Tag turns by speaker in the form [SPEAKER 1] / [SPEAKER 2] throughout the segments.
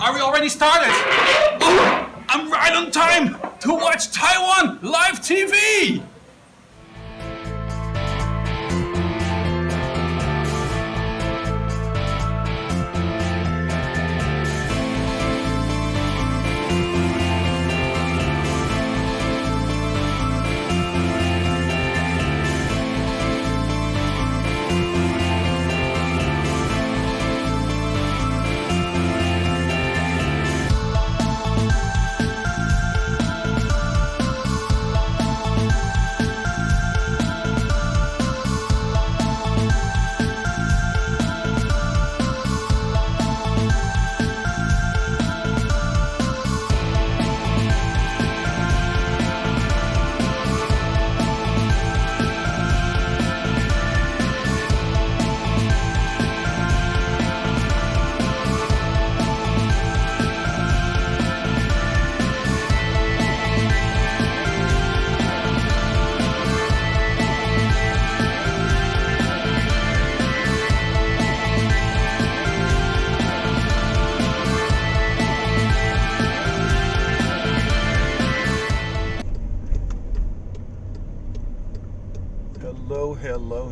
[SPEAKER 1] Are we already started? Oh, I'm right on time to watch Taiwan live TV!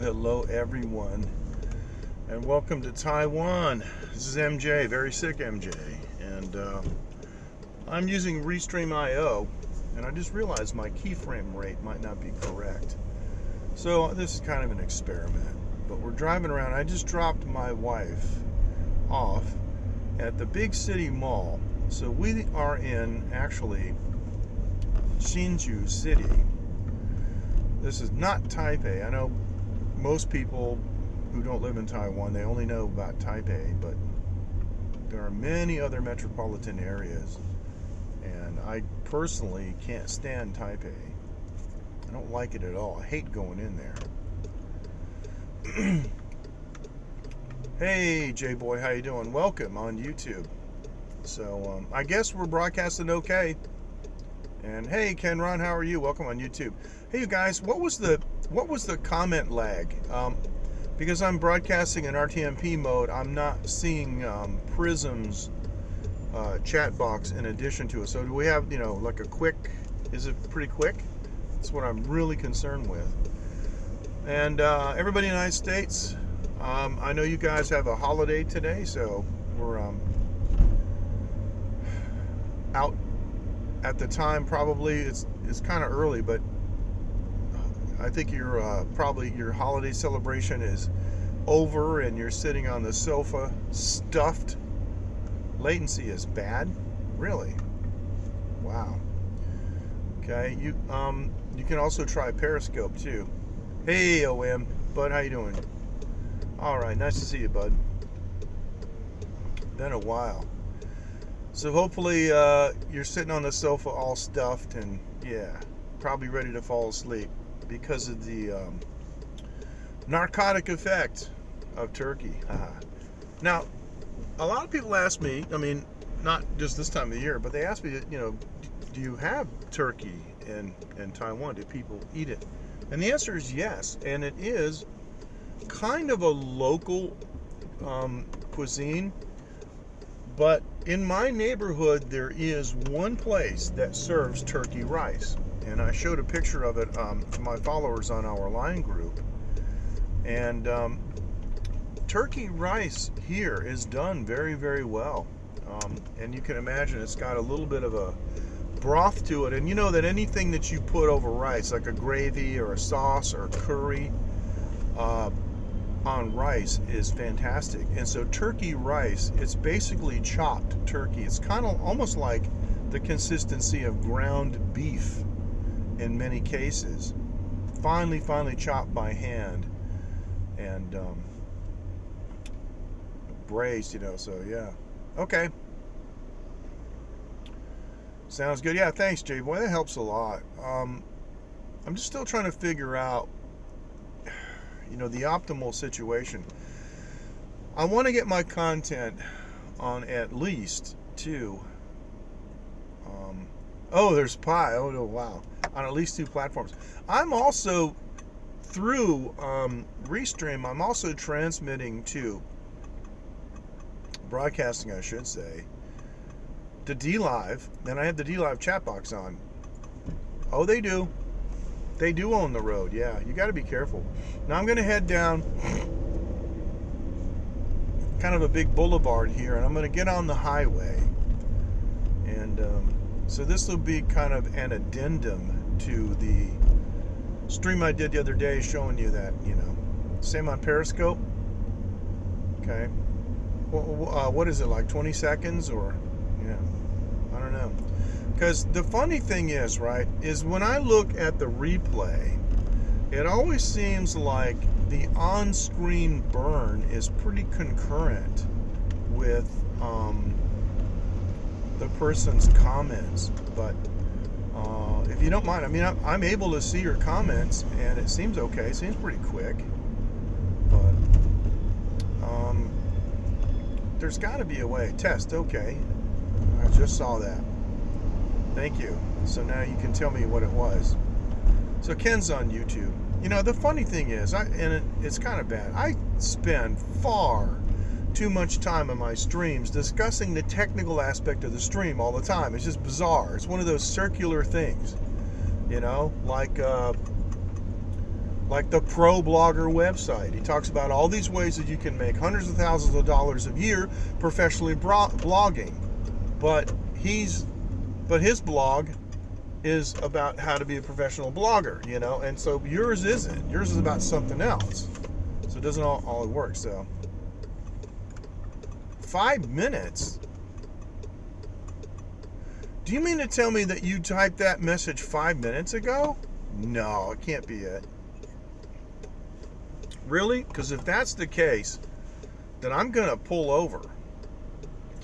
[SPEAKER 2] Hello everyone, and welcome to Taiwan. This is MJ, very sick MJ, and I'm using Restream.io, and I just realized my keyframe rate might not be correct. So this is kind of an experiment, but we're driving around. I just dropped my wife off at the big city mall. So we are in, actually, Hsinchu City. This is not Taipei. I know most people who don't live in Taiwan, they only know about Taipei, but there are many other metropolitan areas, and I personally can't stand Taipei. I don't like it at all. I hate going in there. Hey J-Boy, how you doing? Welcome on YouTube. So I guess we're broadcasting okay. And hey Ken Ron, how are you? Welcome on YouTube. Hey you guys, what was the comment lag? Because I'm broadcasting in RTMP mode, I'm not seeing Prism's chat box in addition to it. So do we have, like a quick, is it pretty quick? That's what I'm really concerned with. And everybody in the United States, I know you guys have a holiday today, so we're out at the time. Probably it's kind of early, but I think probably your holiday celebration is over and you're sitting on the sofa stuffed. Latency is bad? Really? Wow. Okay, you can also try Periscope too. Hey OM, Bud, how you doing? Alright, nice to see you, Bud. Been a while. So hopefully you're sitting on the sofa all stuffed and yeah, probably ready to fall asleep because of the narcotic effect of turkey. Now, a lot of people ask me, I mean, not just this time of the year, but they ask me, do you have turkey in Taiwan? Do people eat it? And the answer is yes, and it is kind of a local cuisine. But in my neighborhood, there is one place that serves turkey rice. And I showed a picture of it to my followers on our line group. And turkey rice here is done very, very well. And you can imagine it's got a little bit of a broth to it. And you know that anything that you put over rice, like a gravy or a sauce or a curry, on rice is fantastic. And so turkey rice, it's basically chopped turkey. It's kind of almost like the consistency of ground beef in many cases, finely chopped by hand and braised, so yeah. Okay, sounds good. Yeah, thanks J-Boy, that helps a lot. I'm just still trying to figure out the optimal situation. I want to get my content on at least two. There's Pi. Oh no, wow! On at least two platforms. I'm also through Restream. I'm also transmitting to broadcasting, I should say, the D-Live, and I have the D-Live chat box on. Oh, they do. They do own the road, yeah. You got to be careful. Now I'm going to head down kind of a big boulevard here, and I'm going to get on the highway. And so this will be kind of an addendum to the stream I did the other day showing you that, you know. Same on Periscope. Okay. What is it, like 20 seconds or, yeah, I don't know. Because the funny thing is, right, is when I look at the replay, it always seems like the on-screen burn is pretty concurrent with the person's comments. But if you don't mind, I mean, I'm able to see your comments, and it seems okay. It seems pretty quick. But there's got to be a way. Test, okay. I just saw that. Thank you. So now you can tell me what it was. So Ken's on YouTube. You know, the funny thing is, it's kind of bad. I spend far too much time on my streams discussing the technical aspect of the stream all the time. It's just bizarre. It's one of those circular things, you know, like the Pro Blogger website. He talks about all these ways that you can make hundreds of thousands of dollars a year professionally blogging, but his blog is about how to be a professional blogger, you know, and so yours isn't. Yours is about something else. So it doesn't all work. So 5 minutes? Do you mean to tell me that you typed that message 5 minutes ago? No, it can't be it. Really? Because if that's the case, then I'm going to pull over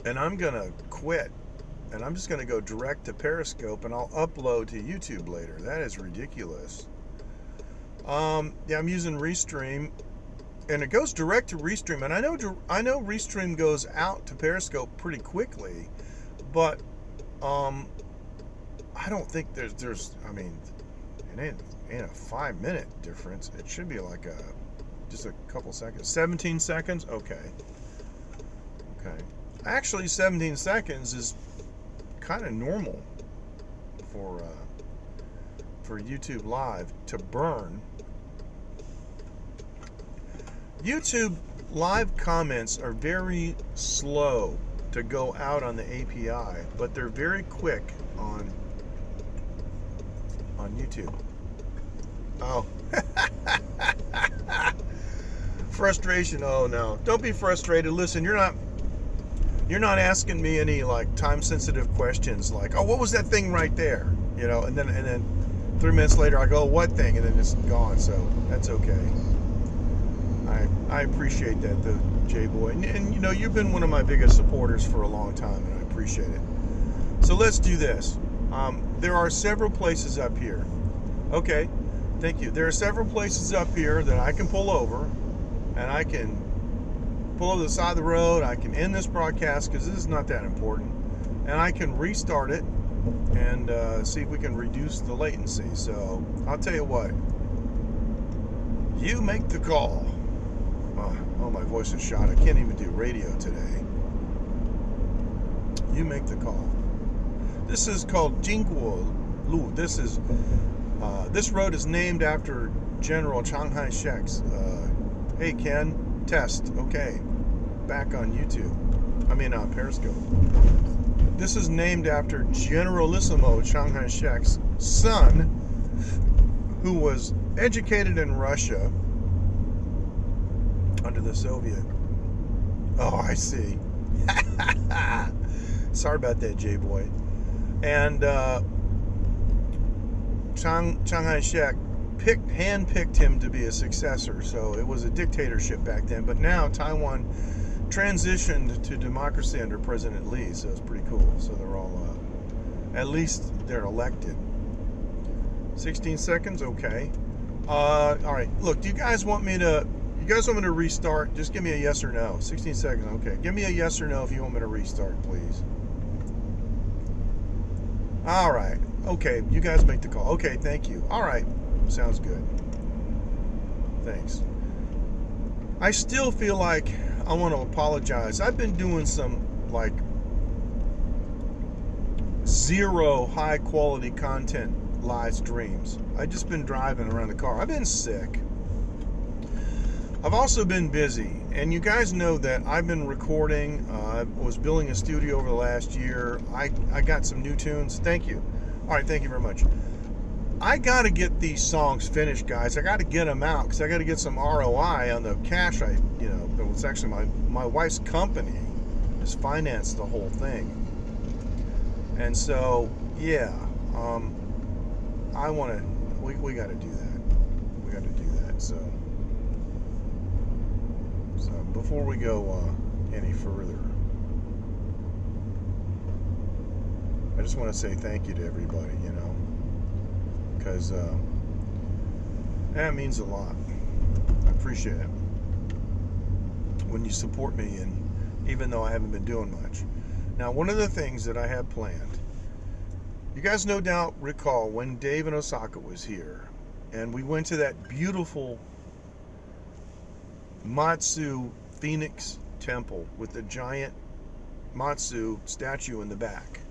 [SPEAKER 2] and I'm going to quit. And I'm just going to go direct to Periscope and I'll upload to YouTube later. That is ridiculous. Yeah, I'm using Restream, and it goes direct to Restream. And I know Restream goes out to Periscope pretty quickly, but I don't think there's. I mean, it ain't a 5 minute difference. It should be like just a couple seconds. 17 seconds. Okay. Actually, 17 seconds is kind of normal for YouTube Live to burn. YouTube Live comments are very slow to go out on the API, but they're very quick on YouTube. Oh. Frustration. Oh no. Don't be frustrated. Listen, you're not asking me any like time sensitive questions like, oh, what was that thing right there? You know, and then 3 minutes later I go, what thing? And then it's gone. So that's okay. I appreciate that, though, J-Boy. And you know, you've been one of my biggest supporters for a long time, and I appreciate it. So let's do this. There are several places up here. Okay, thank you. There are several places up here that I can pull over, and I can pull over the side of the road. I can end this broadcast because this is not that important, and I can restart it and see if we can reduce the latency. So I'll tell you what, you make the call. Oh, my voice is shot. I can't even do radio today. You make the call. This is called Jingguo Lu. This road is named after General Chiang Kai-shek's. Hey Ken, test. Okay, back on YouTube. I mean Periscope. This is named after Generalissimo Chiang Kai-shek's son, who was educated in Russia under the Soviet. Oh, I see. Sorry about that, J-Boy. And Chiang Kai-shek handpicked him to be a successor. So it was a dictatorship back then. But now Taiwan transitioned to democracy under President Lee. So it's pretty cool. So they're all, at least they're elected. 16 seconds, okay. All right. Look, do you guys want me to restart? Just give me a yes or no. 16 seconds, okay. Give me a yes or no if you want me to restart, please. All right. Okay, you guys make the call. Okay, thank you. All right. Sounds good. Thanks. I still feel like I want to apologize. I've been doing some, like, zero high quality content live streams. I've just been driving around the car. I've been sick. I've also been busy, and you guys know that I've been recording. I was building a studio over the last year. I got some new tunes. Thank you. All right, thank you very much. I got to get these songs finished, guys. I got to get them out because I got to get some ROI on the cash. It was actually my wife's company has financed the whole thing, and so yeah, I want to. We got to do that. We got to do that. So before we go any further, I just want to say thank you to everybody, because that means a lot. I appreciate it when you support me, and even though I haven't been doing much. Now, one of the things that I have planned, you guys no doubt recall when Dave in Osaka was here, and we went to that beautiful Matsu Phoenix temple with the giant Matsu statue in the back.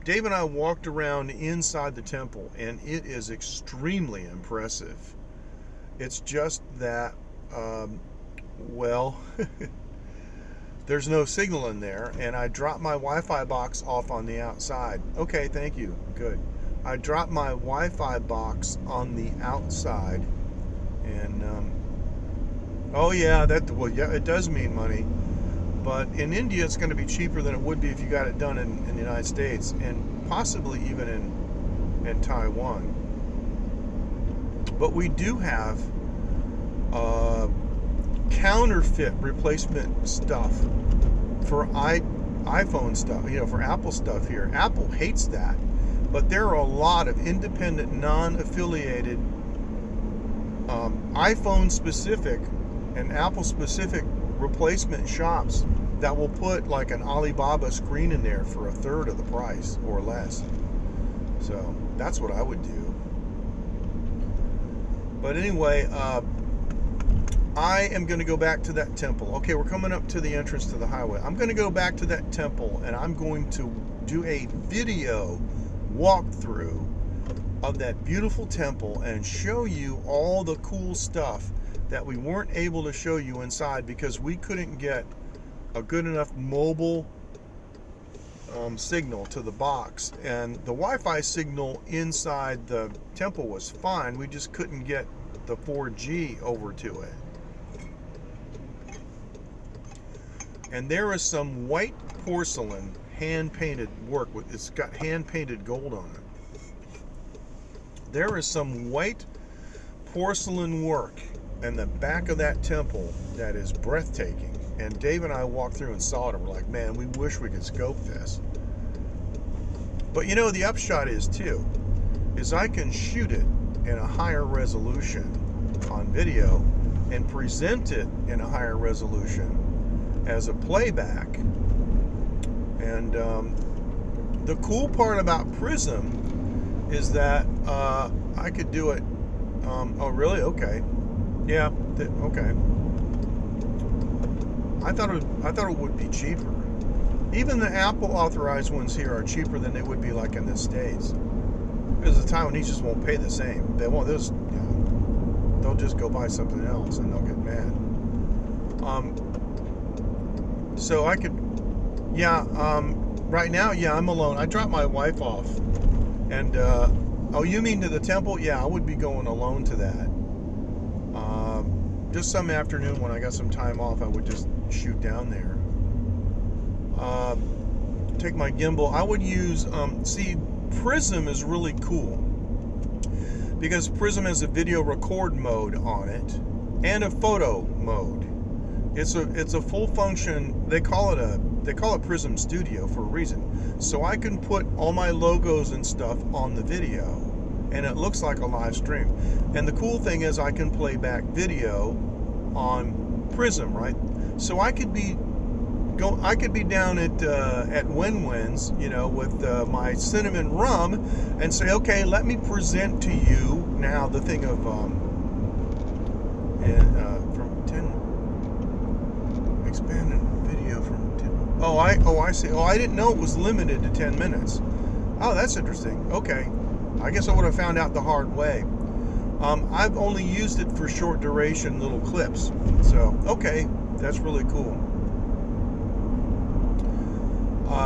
[SPEAKER 2] Dave and I walked around inside the temple, and it is extremely impressive. It's just that, there's no signal in there, and I dropped my Wi-Fi box off on the outside. Okay, thank you. Good. I dropped my Wi-Fi box on the outside, and it does mean money. But in India, it's going to be cheaper than it would be if you got it done in the United States, and possibly even in Taiwan. But we do have counterfeit replacement stuff for iPhone stuff, for Apple stuff here. Apple hates that. But there are a lot of independent, non-affiliated iPhone-specific and Apple-specific replacement shops that will put like an Alibaba screen in there for a third of the price or less. So that's what I would do. But anyway, I am going to go back to that temple. Okay, we're coming up to the entrance to the highway. I'm going to go back to that temple, and I'm going to do a video walkthrough of that beautiful temple and show you all the cool stuff that we weren't able to show you inside because we couldn't get a good enough mobile signal to the box. And the Wi-Fi signal inside the temple was fine. We just couldn't get the 4G over to it. And there is some white porcelain hand-painted work. It's got hand-painted gold on it. There is some white porcelain work in the back of that temple that is breathtaking. And Dave and I walked through and saw it, and we're like, man, we wish we could scope this. But the upshot is I can shoot it in a higher resolution on video and present it in a higher resolution as a playback. And the cool part about Prism is that I could do it. Oh, really? Okay. Yeah. Okay. I thought it would be cheaper. Even the Apple authorized ones here are cheaper than they would be like in the States, because the Taiwanese just won't pay the same. They won't. They'll just go buy something else and they'll get mad. So I could, right now, I'm alone. I dropped my wife off, and oh, you mean to the temple? Yeah, I would be going alone to that. Just some afternoon when I got some time off, I would just shoot down there. Take my gimbal. I would use, Prism is really cool because Prism has a video record mode on it and a photo mode. It's a full function. They call it Prism Studio for a reason. So I can put all my logos and stuff on the video, and it looks like a live stream. And the cool thing is I can play back video on Prism, right? So I could be down at Win-Win's, with my cinnamon rum, and say, okay, let me present to you now the thing of from 10 expanded video from 10. I see. Oh, I didn't know it was limited to 10 minutes. Oh, that's interesting. Okay. I guess I would have found out the hard way. I've only used it for short duration little clips. So, okay. That's really cool.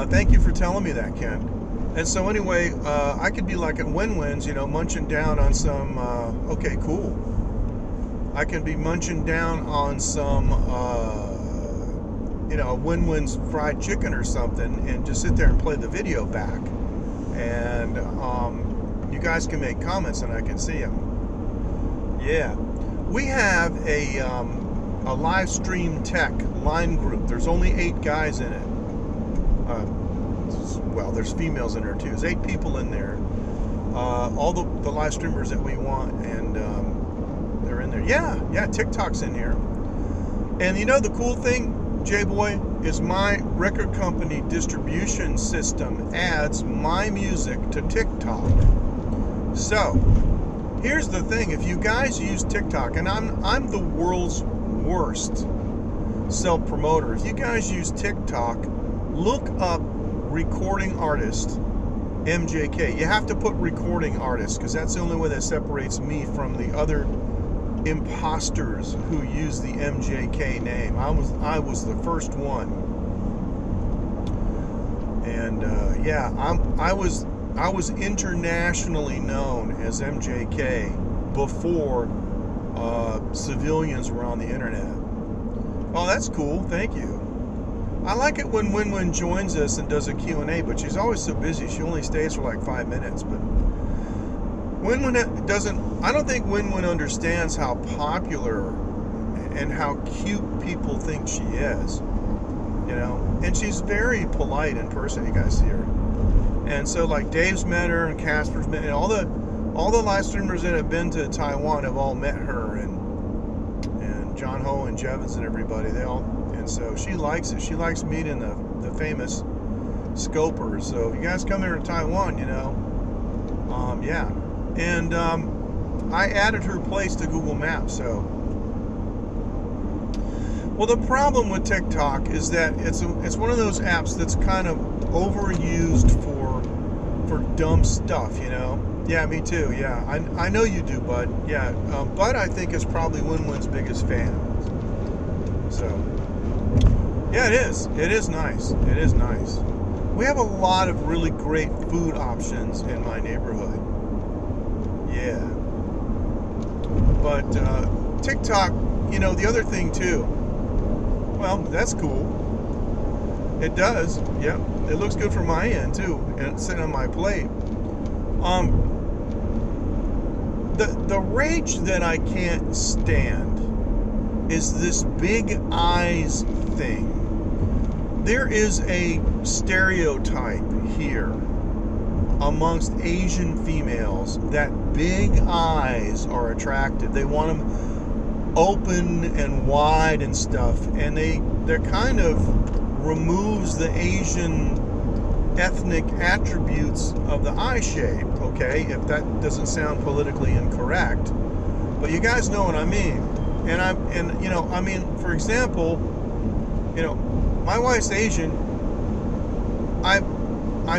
[SPEAKER 2] Thank you for telling me that, Ken. And so anyway, I could be like at Win-Win's, munching down on some, okay, cool. I can be munching down on some, Win-Win's fried chicken or something and just sit there and play the video back. And you guys can make comments and I can see them. Yeah. We have a live stream tech line group. There's only 8 guys in it. Well, there's females in there too. There's 8 people in there. All the live streamers that we want, and they're in there. Yeah, TikTok's in here. And the cool thing, J-Boy, is my record company distribution system adds my music to TikTok. So, here's the thing. If you guys use TikTok, and I'm the world's worst self-promoter. If you guys use TikTok, look up recording artist MJK. You have to put recording artist because that's the only way that separates me from the other imposters who use the MJK name. I was the first one, and I was internationally known as MJK before civilians were on the internet. Oh, that's cool. Thank you. I like it when Win-Win joins us and does a Q&A, but she's always so busy. She only stays for like 5 minutes. But Win-Win doesn't, I don't think Win-Win understands how popular and how cute people think she is. And she's very polite in person. You guys see her. And so like Dave's met her and Casper's met, and all the live streamers that have been to Taiwan have all met her, and John Ho and Jevons and everybody, and so she likes it. She likes meeting the famous scopers. So if you guys come here to Taiwan, yeah. And I added her place to Google Maps. So, well, the problem with TikTok is that it's one of those apps that's kind of overused for dumb stuff. Yeah, me too. Yeah, I know you do, Bud. Yeah, Bud, I think, is probably Win-Win's biggest fan. So, yeah, it is. It is nice. It is nice. We have a lot of really great food options in my neighborhood. Yeah. But TikTok, the other thing too. Well, that's cool. It does. Yep. It looks good from my end too, and it's sitting on my plate. The rage that I can't stand is this big eyes thing. There is a stereotype here amongst Asian females that big eyes are attractive. They want them open and wide and stuff, and that kind of removes the Asian ethnic attributes of the eye shape, okay, if that doesn't sound politically incorrect, but you guys know what I mean. And for example, my wife's Asian. I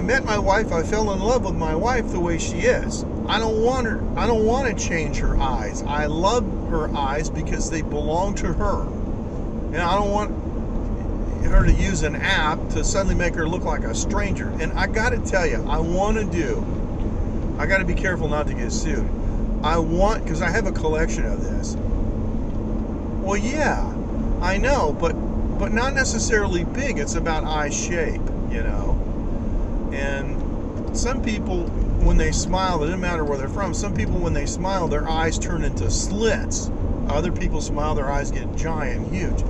[SPEAKER 2] met my wife, I fell in love with my wife the way she is. I don't want to change her eyes. I love her eyes because they belong to her. And I don't want her to use an app to suddenly make her look like a stranger. And I got to tell you, I got to be careful not to get sued. Because I have a collection of this. Well, yeah, I know, but not necessarily big. It's about eye shape, And some people, when they smile, it doesn't matter where they're from. Some people, when they smile, their eyes turn into slits. Other people smile, their eyes get giant, huge.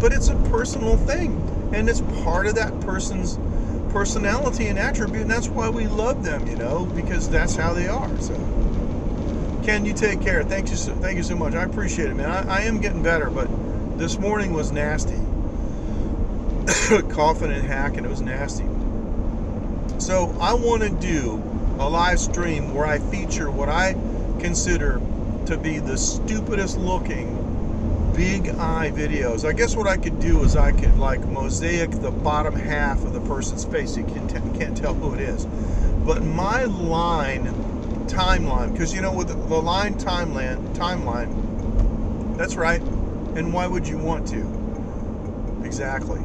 [SPEAKER 2] But it's a personal thing, and it's part of that person's personality and attribute, and that's why we love them, because that's how they are. So, Ken, you take care. Thank you so much. I appreciate it, man. I am getting better, but this morning was nasty. Coughing and hacking, it was nasty. So I want to do a live stream where I feature what I consider to be the stupidest looking big eye videos. I guess what I could do is I could like mosaic the bottom half of the person's face. You can't tell who it is. But my line timeline, because you know with the line timeline, that's right. And why would you want to? Exactly.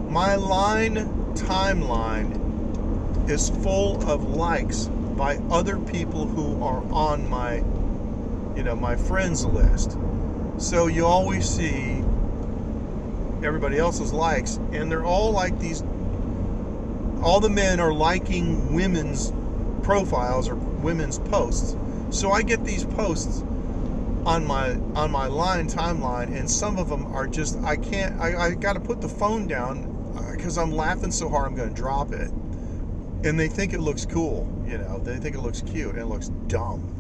[SPEAKER 2] My line timeline is full of likes by other people who are on my, my friends list. So you always see everybody else's likes, and they're all like these. All the men are liking women's profiles or women's posts. So I get these posts on my line timeline, and some of them are just I got to put the phone down because I'm laughing so hard I'm going to drop it. And they think it looks cool, they think it looks cute, and it looks dumb.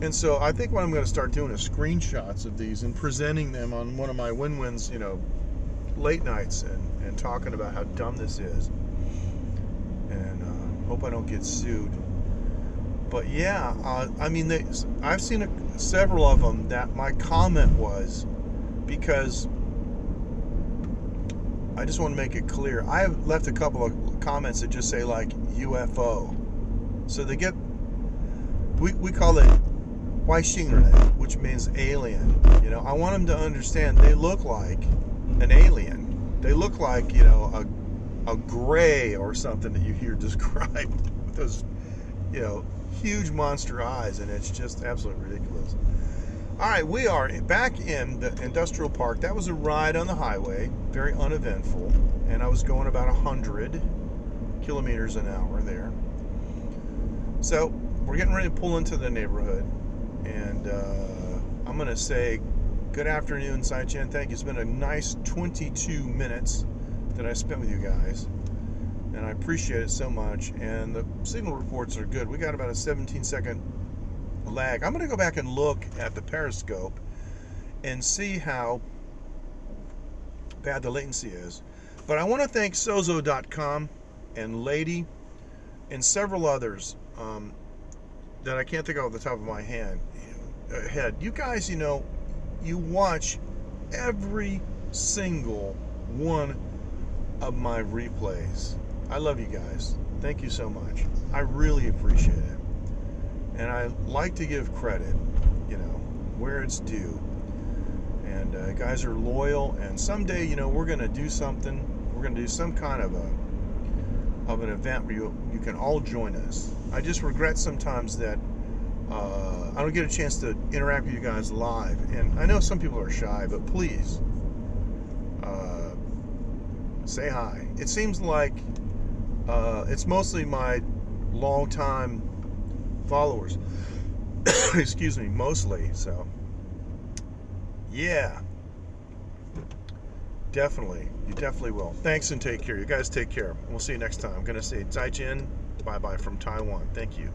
[SPEAKER 2] And so I think what I'm going to start doing is screenshots of these and presenting them on one of my win-wins, late nights, and talking about how dumb this is. And hope I don't get sued. But yeah, I've seen several of them that my comment was, because I just want to make it clear, I have left a couple of comments that just say like UFO. So they get, we call it Waishingre, which means alien. I want them to understand they look like an alien. They look like, a gray or something that you hear described with those, huge monster eyes, and it's just absolutely ridiculous. All right, we are back in the industrial park. That was a ride on the highway, very uneventful, and I was going about 100 kilometers an hour there. So we're getting ready to pull into the neighborhood, and I'm going to say good afternoon, Sai-Chen. Thank you. It's been a nice 22 minutes that I spent with you guys, and I appreciate it so much. And the signal reports are good. We got about a 17-second lag. I'm going to go back and look at the periscope and see how bad the latency is. But I want to thank Sozo.com and Lady and several others that I can't think of off the top of my head. You guys, you watch every single one of my replays. I love you guys. Thank you so much. I really appreciate it. And I like to give credit, where it's due. And guys are loyal. And someday, we're going to do something. We're going to do some kind of an event where you can all join us. I just regret sometimes that I don't get a chance to interact with you guys live. And I know some people are shy, but please say hi. It seems like it's mostly my long-time followers. Excuse me, mostly. So yeah, definitely, you definitely will. Thanks and take care. You guys take care. We'll see you next time. I'm gonna say Zai-Jin, bye-bye from Taiwan. Thank you.